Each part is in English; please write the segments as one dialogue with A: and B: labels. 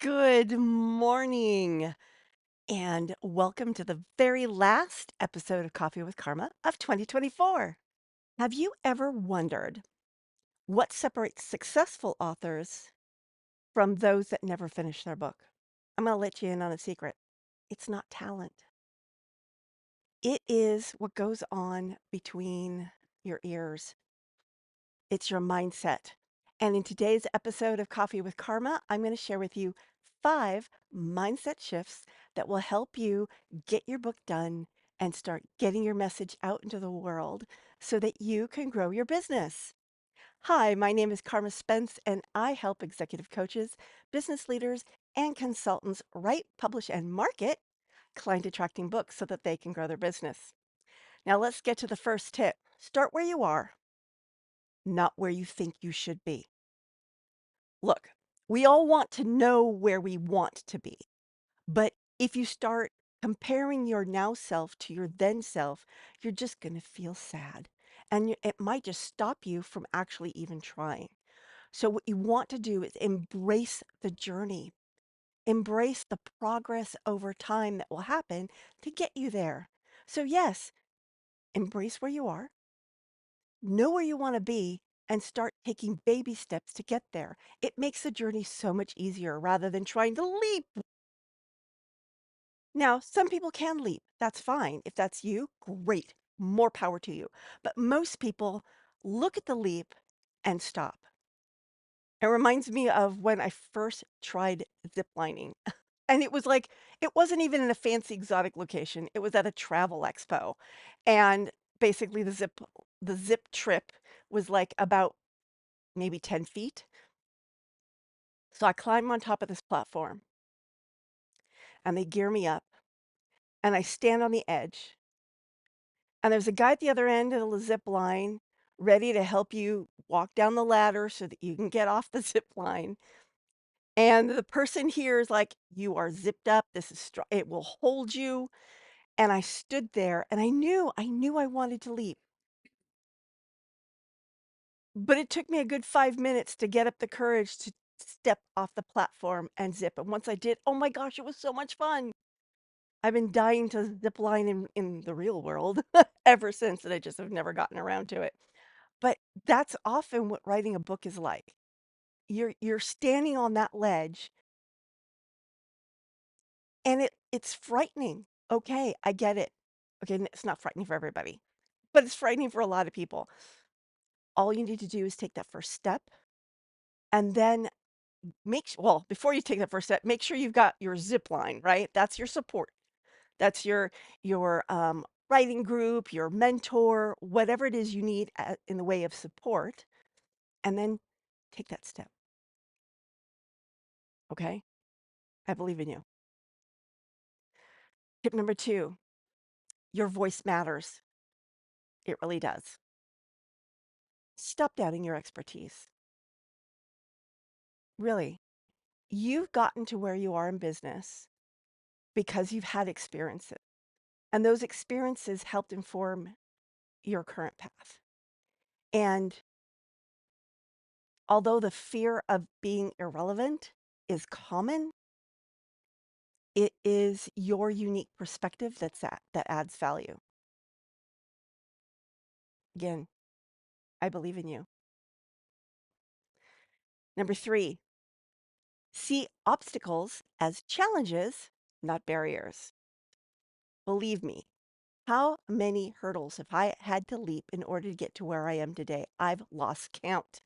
A: Good morning, and welcome to the very last episode of Coffee with Karma of 2024. Have you ever wondered what separates successful authors from those that never finish their book? I'm going to let you in on a secret. It's not talent, it is what goes on between your ears. It's your mindset. And in today's episode of Coffee with Karma, I'm going to share with you 5 mindset shifts that will help you get your book done and start getting your message out into the world so that you can grow your business. Hi, my name is Carma Spence, and I help executive coaches, business leaders, and consultants write, publish, and market client attracting books so that they can grow their business. Now, let's get to the first tip. Start where you are, not where you think you should be. Look, we all want to know where we want to be, but if you start comparing your now self to your then self, you're just going to feel sad. And it might just stop you from actually even trying. So, what you want to do is embrace the journey, embrace the progress over time that will happen to get you there. So, yes, embrace where you are, know where you want to be, and start taking baby steps to get there. It makes the journey so much easier rather than trying to leap. Now, some people can leap. That's fine. If that's you, great. More power to you. But most people look at the leap and stop. It reminds me of when I first tried zip lining. And it was like, it wasn't even in a fancy exotic location. It was at a travel expo. And basically the zip trip was like about maybe 10 feet. So I climb on top of this platform and they gear me up and I stand on the edge. And there's a guy at the other end of the zip line ready to help you walk down the ladder so that you can get off the zip line. And the person here is like, you are zipped up. This is strong. It will hold you. And I stood there and I knew I wanted to leap. But it took me a good 5 minutes to get up the courage to step off the platform and zip. And once I did, oh my gosh, it was so much fun. I've been dying to zip line in the real world ever since, and I just have never gotten around to it. But that's often what writing a book is like. You're standing on that ledge and it's frightening. Okay, I get it. Okay, it's not frightening for everybody, but it's frightening for a lot of people. All you need to do is take that first step and then well, before you take that first step, make sure you've got your zip line, right? That's your support. That's your writing group, your mentor, whatever it is you need in the way of support, and then take that step. Okay? I believe in you. Tip number 2, your voice matters. It really does. Stop doubting your expertise. Really. You've gotten to where you are in business because you've had experiences, and those experiences helped inform your current path. And although the fear of being irrelevant is common, it is your unique perspective that adds value. Again, I believe in you. Number 3, see obstacles as challenges, not barriers. Believe me, how many hurdles have I had to leap in order to get to where I am today? I've lost count.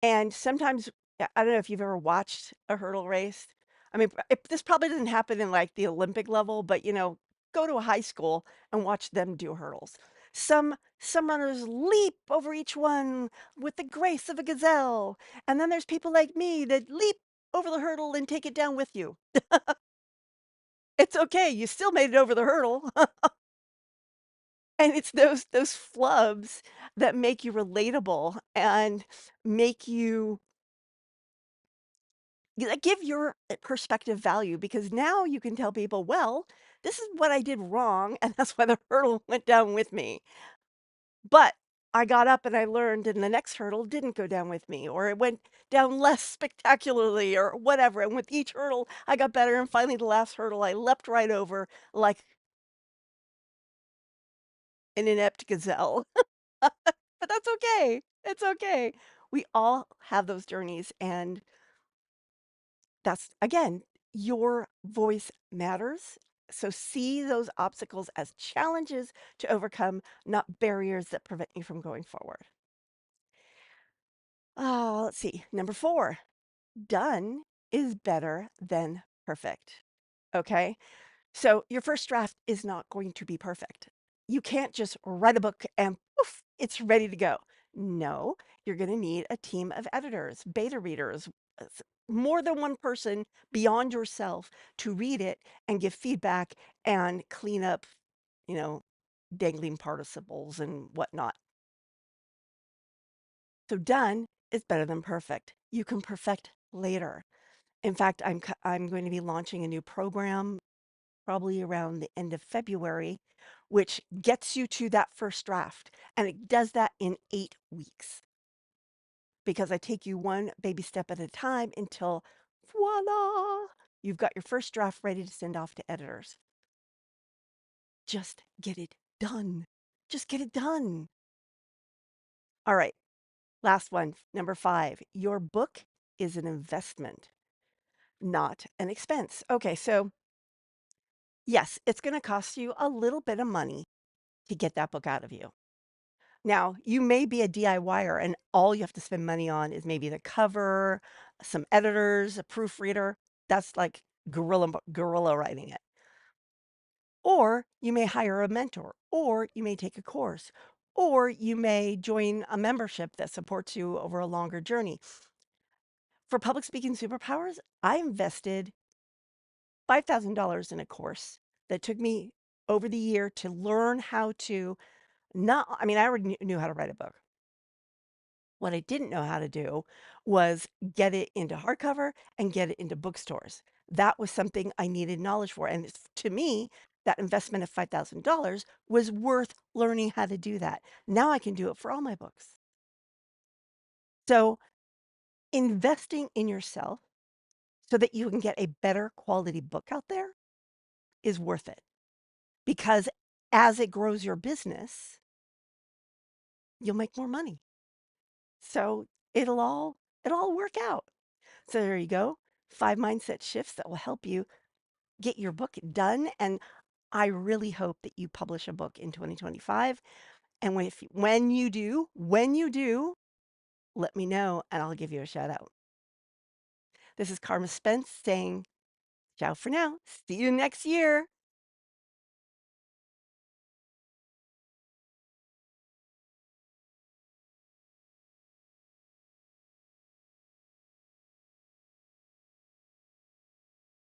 A: And sometimes, I don't know if you've ever watched a hurdle race. I mean, this probably doesn't happen in like the Olympic level, but go to a high school and watch them do hurdles. Some runners leap over each one with the grace of a gazelle, and then there's people like me that leap over the hurdle and take it down with you. It's okay, you still made it over the hurdle. And it's those flubs that make you relatable and make you that give your perspective value because now you can tell people, well, this is what I did wrong, and that's why the hurdle went down with me. But I got up and I learned, and the next hurdle didn't go down with me, or it went down less spectacularly, or whatever. And with each hurdle, I got better. And finally, the last hurdle, I leapt right over like an inept gazelle. But that's okay. It's okay. We all have those journeys. And that's, again, your voice matters. So see those obstacles as challenges to overcome, not barriers that prevent you from going forward. Let's see. Number 4, done is better than perfect. Okay. So your first draft is not going to be perfect. You can't just write a book and poof, it's ready to go. No, you're going to need a team of editors, beta readers, more than one person beyond yourself to read it and give feedback and clean up, you know, dangling participles and whatnot. So done is better than perfect. You can perfect later. In fact, I'm going to be launching a new program probably around the end of February, which gets you to that first draft. And it does that in 8 weeks because I take you one baby step at a time until voila, you've got your first draft ready to send off to editors. Just get it done. Just get it done. All right. Last one, number 5. Your book is an investment, not an expense. Okay, so yes, it's going to cost you a little bit of money to get that book out of you. Now, you may be a DIYer and all you have to spend money on is maybe the cover, some editors, a proofreader. That's like guerrilla writing it. Or you may hire a mentor, or you may take a course, or you may join a membership that supports you over a longer journey. For Public Speaking Superpowers, I invested $5,000 in a course that took me over the year to learn how to not, I mean, I already knew how to write a book. What I didn't know how to do was get it into hardcover and get it into bookstores. That was something I needed knowledge for. And to me, that investment of $5,000 was worth learning how to do that. Now I can do it for all my books. So investing in yourself so that you can get a better quality book out there is worth it because as it grows your business, you'll make more money. So it'll all work out. So there you go. 5 mindset shifts that will help you get your book done. And I really hope that you publish a book in 2025. And when you do, let me know and I'll give you a shout out. This is Carma Spence saying ciao for now. See you next year.